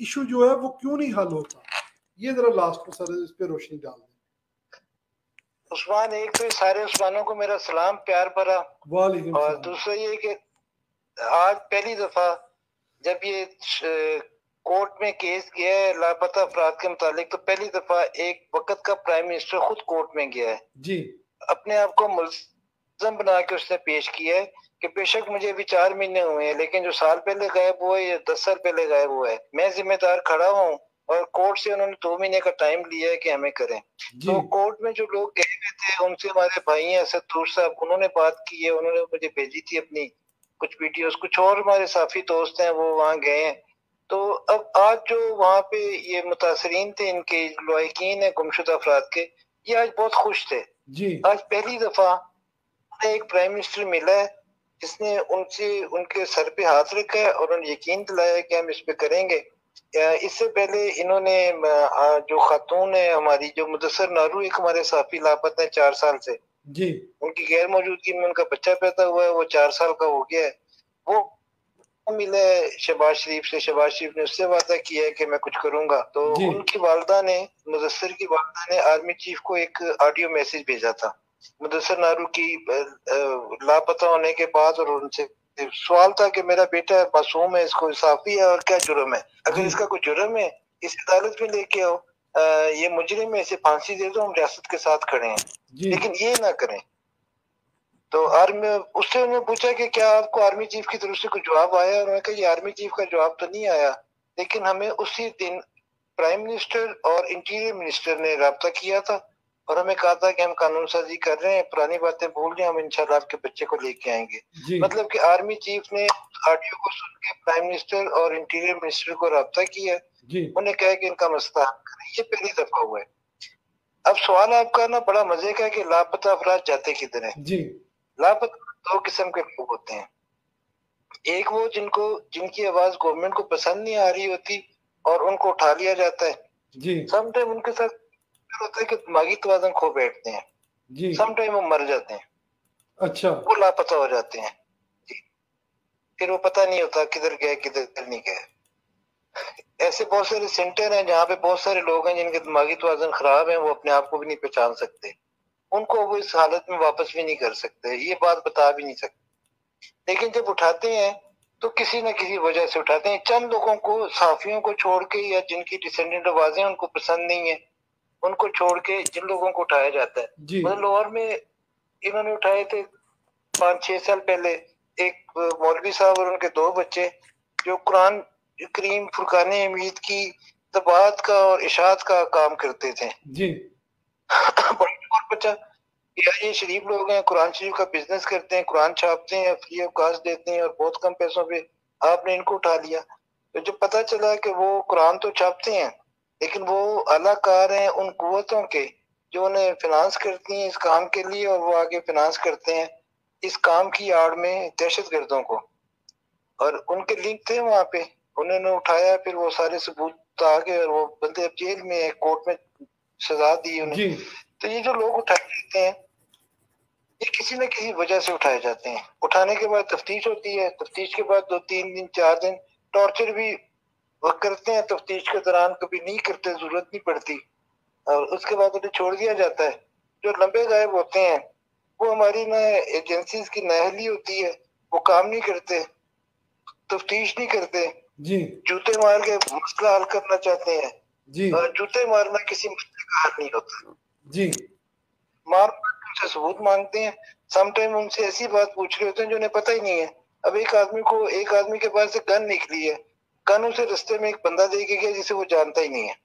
Issue जो है वो क्यों नहीं हल होता? ये जरा लास्ट में सर इस पे रोशनी डाल दें। उस्मान, एक तो सारे उस्मानों को मेरा सलाम प्यार भरा, और दूसरा ये कि आज पहली दफा जब ये कोर्ट में केस गया है लापता अफराद के मुतालिक, तो पहली दफा एक वक्त का प्राइम मिनिस्टर खुद कोर्ट में गया है जी, अपने आप को मुल्ज़म बना के उसने पेश किया है कि बेशक मुझे अभी 4 महीने हुए हैं, लेकिन जो साल पहले गायब हुआ है या 10 साल पहले गायब हुआ है, मैं जिम्मेदार खड़ा हूँ, और कोर्ट से उन्होंने 2 महीने का टाइम लिया है कि हमें करें। तो कोर्ट में जो लोग गए हुए थे उनसे हमारे भाई हैं असदुर साहब, उन्होंने बात की है, उन्होंने मुझे भेजी थी अपनी कुछ वीडियोस, कुछ और हमारे साथी दोस्त हैं वो वहां गए हैं। तो अब आज जो वहां पे ये मुतासरीन थे, इनके लवाहिकीन है गुमशुदा अफराद के, ये आज बहुत खुश थे जी। आज पहली दफा एक प्राइम मिनिस्टर मिला है जिसने उनसे उनके सर पे हाथ रखा है और उन्हें यकीन दिलाया कि हम इस पे करेंगे। इससे पहले इन्होंने जो खातून है हमारी, जो मुदस्सर नारू, एक हमारे साथी लापता है 4 साल से जी, उनकी गैर मौजूदगी में उनका बच्चा पैदा हुआ है, वो 4 साल का हो गया है, वो मिला है शहबाज शरीफ से। शहबाज शरीफ ने उससे वादा किया है कि मैं कुछ करूंगा। तो उनकी वालदा ने, मुदस्सर की वालदा ने आर्मी चीफ को एक ऑडियो मैसेज भेजा था मुदस्सर नारू की लापता होने के बाद, और उनसे सवाल था कि मेरा बेटा मासूम है, इसको इंसाफी है और क्या जुर्म है, अगर इसका कोई जुर्म है इस अदालत में लेके आओ, ये मुजरिम है, इसे फांसी दे दो, हम रियासत के साथ खड़े हैं, लेकिन ये ना करें। तो आर्मी उससे उन्होंने पूछा कि क्या आपको आर्मी चीफ की तरफ से कुछ जवाब आया? उन्होंने कहा ये आर्मी चीफ का जवाब तो नहीं आया, लेकिन हमें उसी दिन प्राइम मिनिस्टर और इंटीरियर मिनिस्टर ने राब्ता किया था और हमें कहा था कि हम कानून साजी कर रहे हैं, पुरानी बातें भूल रहे हैं, हम इंशाल्लाह आपके बच्चे को लेके आएंगे। मतलब कि आर्मी चीफ ने ऑडियो को सुन के प्राइम मिनिस्टर और इंटीरियर मिनिस्टर को राब्ता किया, उन्हें कहा कि इनका मसला हल करें। ये पहली दफा हुआ है। अब सवाल आपका ना बड़ा मजे का है कि लापता अफराद जाते किधर है। लापता 2 किस्म के लोग होते हैं, एक वो जिनकी आवाज गवर्नमेंट को पसंद नहीं आ रही होती और उनको उठा लिया जाता है। समटाइम उनके साथ होता है कि दिमागी तवाज़ुन खो बैठते हैं, समटाइम वो मर जाते हैं, अच्छा, वो लापता हो जाते हैं, फिर वो पता नहीं होता किधर गए किधर नहीं गए। ऐसे बहुत सारे सेंटर हैं जहाँ पे बहुत सारे लोग हैं जिनके दिमागी तवाज़ुन खराब है, वो अपने आप को भी नहीं पहचान सकते, उनको वो इस हालत में वापस भी नहीं कर सकते, ये बात बता भी नहीं सकते। लेकिन जब उठाते हैं तो किसी न किसी वजह से उठाते हैं। चंद लोगों को, साफियों को छोड़ के, या जिनकी डिसेंडेंट आवाजें उनको पसंद नहीं है, उनको छोड़ के जिन लोगों को उठाया जाता है, मतलब लाहौर में इन्होंने उठाए थे 5-6 साल पहले एक मौलवी साहब और उनके 2 बच्चे जो कुरान करीम फुरकान हमीद की तबात का और इशात का काम करते थे। बच्चा ये शरीफ लोग हैं, कुरान शरीफ का बिजनेस करते हैं, कुरान छापते हैं, फ्री ऑफ कास्ट देते हैं और बहुत कम पैसों पे, आपने इनको उठा लिया। तो जब पता चला कि वो कुरान तो छापते हैं लेकिन वो अलाकार हैं उन कुव्वतों के जो उन्हें फिनांस करती हैं इस काम के लिए, और वो आगे फिनांस करते हैं इस काम की आड़ में दहशतगर्दों को, और उनके लिंक थे वहां पे, उन्होंने उठाया, फिर वो सारे सबूत आ गए और वो बंदे अब जेल में है, कोर्ट में सजा दी उन्हें। तो ये जो लोग उठाए जाते हैं ये किसी न किसी वजह से उठाए जाते हैं। उठाने के बाद तफ्तीश होती है, तफ्तीश के बाद 2-3 दिन 4 दिन टॉर्चर भी वो करते हैं, तफ्तीश के दौरान कभी नहीं करते, जरूरत नहीं पड़ती, और उसके बाद उन्हें छोड़ दिया जाता है। जो लंबे गायब होते हैं वो हमारी ना एजेंसीज की नाअहली होती है, वो काम नहीं करते, तफ्तीश नहीं करते, जूते मार के मसला हल करना चाहते हैं, और जूते मारना किसी मसले का हल नहीं होता। मार उनसे सबूत मांगते हैं, समटाइम उनसे ऐसी बात पूछ रहे होते हैं जो उन्हें पता ही नहीं है। अब एक आदमी के पास से गन निकली है, गन उसे रास्ते में एक बंदा दे के गया जिसे वो जानता ही नहीं है,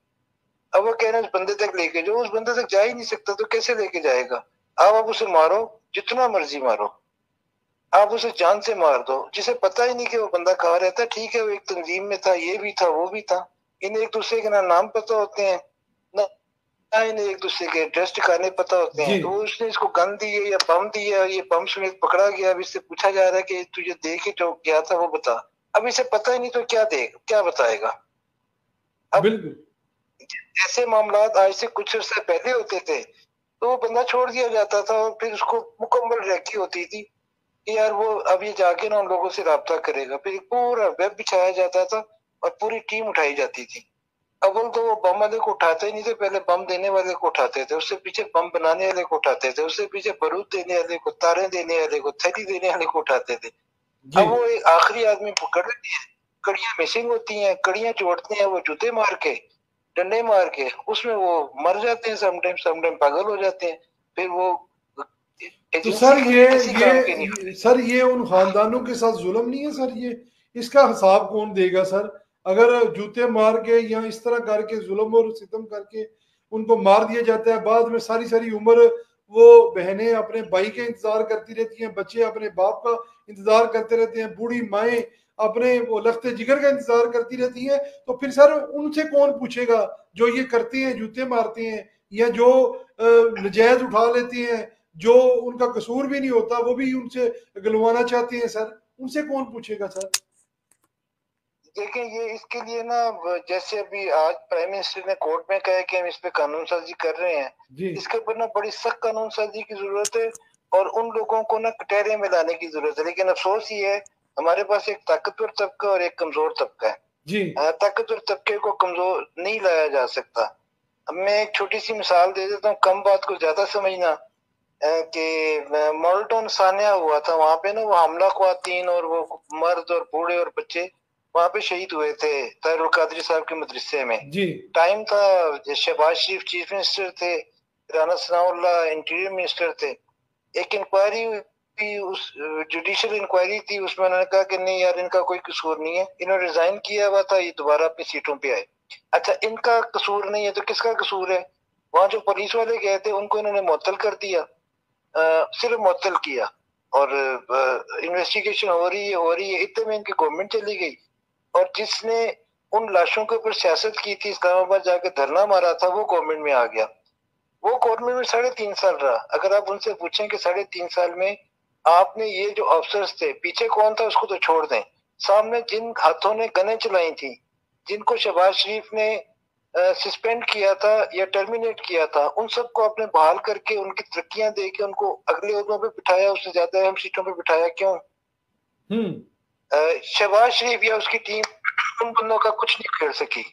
अब वो कह रहे हैं उस बंदे तक लेके जाओ, उस बंदे तक जा ही नहीं सकता तो कैसे लेके जाएगा? आप उसे मारो, जितना मर्जी मारो, आप उसे जान से मार दो, जिसे पता ही नहीं कि वो बंदा कहाँ रहता है। ठीक है वो एक तंजीम में था, ये भी था वो भी था, इन्हें एक दूसरे के ना नाम पता होते हैं ना इन्हें एक दूसरे के एड्रेस ठिकाने पता होते हैं। तो उसने इसको गन दी है या बम दी है, ये बम समेत पकड़ा गया, अब इससे पूछा जा रहा है कि तुझे दे के जो गया था वो बता, अब इसे पता ही नहीं तो क्या बताएगा? अब ऐसे मामला आज से कुछ अर्से पहले होते थे तो वो बंदा छोड़ दिया जाता था और फिर उसको मुकम्मल रेकी होती थी कि यार वो अब ये जाके ना उन लोगों से राब्ता करेगा, फिर पूरा वेब बिछाया जाता था और पूरी टीम उठाई जाती थी। अव्वल तो वो बम वाले को उठाते ही नहीं थे, पहले बम देने वाले को उठाते थे, उससे पीछे बम बनाने वाले को उठाते थे, उससे पीछे बारूद देने वाले को, तारे देने वाले को, थैली देने वाले को उठाते थे। जी अब वो एक आखिरी आदमी पकड़ लेते हैं, कड़ियां मिसिंग होती हैं, कड़ियां जोड़ते हैं वो जूते मार के, डंडे मार के, उसमें वो मर जाते हैं, समटाइम पागल हो जाते हैं। फिर वो तो एजेंसी सर कभी किसी काम की नहीं होती। सर ये उन खानदानों के साथ जुल्म नहीं है सर? ये इसका हिसाब कौन देगा सर? अगर जूते मार के या इस तरह करके जुल्म और सितम करके उनको मार दिया जाता है, बाद में सारी सारी उम्र वो बहनें अपने भाई के इंतजार करती रहती हैं, बच्चे अपने बाप का इंतजार करते रहते हैं, बूढ़ी माएँ अपने वो लफ्ते जिगर का इंतजार करती रहती हैं। तो फिर सर उनसे कौन पूछेगा जो ये करते हैं, जूते मारते हैं, या जो नजायज उठा लेते हैं, जो उनका कसूर भी नहीं होता वो भी उनसे गलवाना चाहते हैं सर? उनसे कौन पूछेगा सर? देखें, ये इसके लिए ना, जैसे अभी आज प्राइम मिनिस्टर ने कोर्ट में कहा कि हम इस पे कानून साजी कर रहे हैं, जी इसके ऊपर ना बड़ी सख्त कानून साजी की जरूरत है, और उन लोगों को ना कटहरे में लाने की जरूरत है। लेकिन अफसोस ये है, हमारे पास एक ताकतवर तबका और एक कमजोर तबका है। जी ताकतवर तबके को कमजोर नहीं लाया जा सकता। अब मैं एक छोटी सी मिसाल दे देता हूँ, कम बात को ज्यादा समझना। कि मॉल्टन सान्या हुआ था, वहां पे ना वो हमला ख्वातीन और वो मर्द और बूढ़े और बच्चे वहां पे शहीद हुए थे ताहिरुल कादरी साहब के मदरसे में। जी टाइम था, शहबाज शरीफ चीफ मिनिस्टर थे, राना सनाउल्लाह इंटीरियर मिनिस्टर थे। एक इंक्वायरी हुई, उस जुडिशियल इंक्वायरी थी, उसमें उन्होंने कहा कि नहीं यार, इनका कोई कसूर नहीं है, इन्होंने रिजाइन किया हुआ था, ये दोबारा अपनी सीटों पे आए। अच्छा, इनका कसूर नहीं है तो किसका कसूर है? वहां जो पुलिस वाले गए थे उनको इन्होंने मुअत्तल कर दिया, सिर्फ मुअत्तल किया, और इन्वेस्टिगेशन हो रही है, इतने में इनकी गवर्नमेंट चली गई। और जिसने उन लाशों के ऊपर सियासत की थी, इस्लामाबाद जाके धरना मारा था, वो गवर्नमेंट में आ गया। वो गवर्नमेंट में 3.5 साल रहा। अगर आप उनसे पूछें कि 3.5 साल में आपने ये जो अफसर्स थे, पीछे कौन था उसको तो छोड़ दें, सामने जिन हाथों ने गनें चलाई थी, जिनको शहबाज शरीफ ने सस्पेंड किया था या टर्मिनेट किया था, उन सबको आपने बहाल करके उनकी तरक्कियां दे के उनको अगले ओहदों पे बिठाया, उससे ज्यादा अहम सीटों पे बिठाया, क्यों? शहबाज शरीफ या उसकी टीम उन बंदों का कुछ नहीं कर सकी।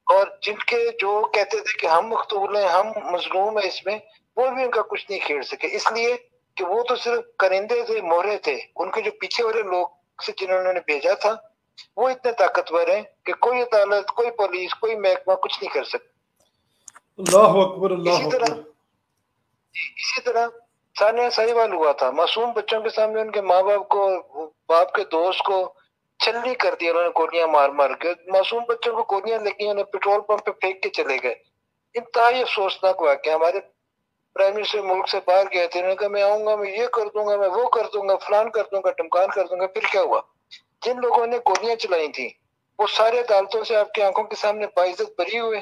और जिनके जो कहते थे कि हम मखतूल हैं, हम मजलूम है इसमें, वो भी उनका कुछ नहीं खेल सके, इसलिए कि वो तो सिर्फ करिंदे थे, मोहरे थे। उनके जो पीछे वाले लोग से जिन्होंने भेजा था, वो इतने ताकतवर हैं कि कोई अदालत, कोई पुलिस, कोई महकमा कुछ नहीं कर सकता। अल्लाह अकबर अल्लाह इसी अकबर। तरह इसी तरह सानिया साहिवाल हुआ था, मासूम बच्चों के सामने उनके माँ बाप को, बाप के दोस्त को छलनी कर दिया उन्होंने, गोलियां मार मार के। मासूम बच्चों को गोलियां लगी, उन्हें पेट्रोल पंप पे फेंक के चले गए। इंतहाई अफसोसनाक वाकया। हमारे प्राइम मिनिस्टर मुल्क से बाहर गए थे, उन्होंने कहा मैं आऊंगा, मैं ये कर दूंगा, मैं वो कर दूंगा, फलान कर दूंगा, टमकान कर दूंगा। फिर क्या हुआ? जिन लोगों ने गोलियां चलाई थी वो सारे अदालतों से आपकी आंखों के सामने बाइज्जत बरी हुए,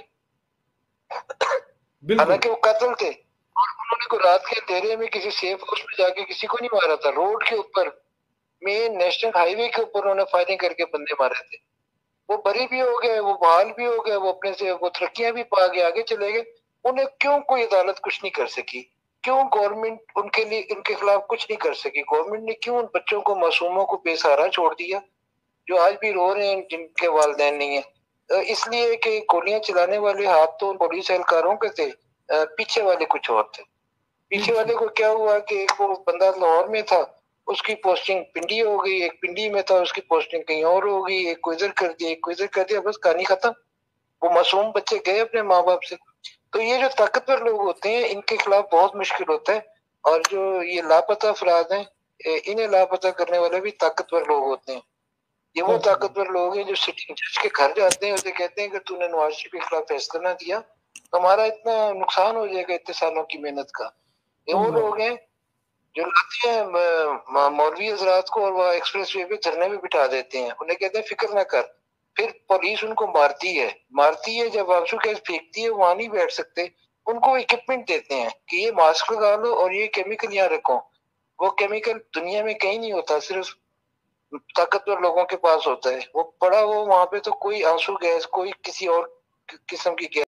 बिल्कुल हालांकि वो कत्ल थे। और उन्होंने को रात के अंधेरे में किसी सेफ हाउस में जाके किसी को नहीं मारा था, रोड के ऊपर, मेन नेशनल हाईवे के ऊपर उन्होंने फायरिंग करके बंदे मारे थे। वो बरी भी हो गए, वो बहाल भी हो गए, वो अपने से वो तरक्कियां भी पा गए, आगे चले गए। उन्हें क्यों कोई अदालत कुछ नहीं कर सकी? क्यों गवर्नमेंट उनके लिए, उनके खिलाफ कुछ नहीं कर सकी? गवर्नमेंट ने क्यों उन बच्चों को, मासूमों को बेसहारा छोड़ दिया, जो आज भी रो रहे हैं, जिनके वालिदैन नहीं है? इसलिए कि गोलियां चलाने वाले हाथ तो पुलिस एहलकारों के थे, पीछे वाले कुछ और थे। पीछे वाले को क्या हुआ कि एक वो बंदा लाहौर में था, उसकी पोस्टिंग पिंडी हो गई, एक पिंडी में था, उसकी पोस्टिंग कहीं और हो गई, एक को इधर कर दिया, एक को इधर कर दिया, बस कहानी खत्म। वो मासूम बच्चे गए अपने माँ बाप से। तो ये जो ताकतवर लोग होते हैं, इनके खिलाफ बहुत मुश्किल होता है। और जो ये लापता अफराद हैं, इन्हें लापता करने वाले भी ताकतवर लोग होते हैं। ये वो ताकतवर लोग हैं जो सिटिंग जज के घर जाते हैं, उसे कहते हैं कि तूने नवाज शरीफ के खिलाफ फैसला ना दिया तो हमारा इतना नुकसान हो जाएगा, इतने सालों की मेहनत का। ये वो लोग हैं जो लाते हैं मौलवी हजरात को, और वह एक्सप्रेस वे पे धरने में बिठा देते हैं, उन्हें कहते हैं फिक्र ना कर। फिर पुलिस उनको मारती है, जब आंसू गैस फेंकती है, वहां नहीं बैठ सकते। उनको इक्विपमेंट देते हैं कि ये मास्क लगा लो और ये केमिकल यहाँ रखो। वो केमिकल दुनिया में कहीं नहीं होता, सिर्फ ताकतवर लोगों के पास होता है। वो पड़ा वो वहां पे, तो कोई आंसू गैस, कोई किसी और किस्म की गैस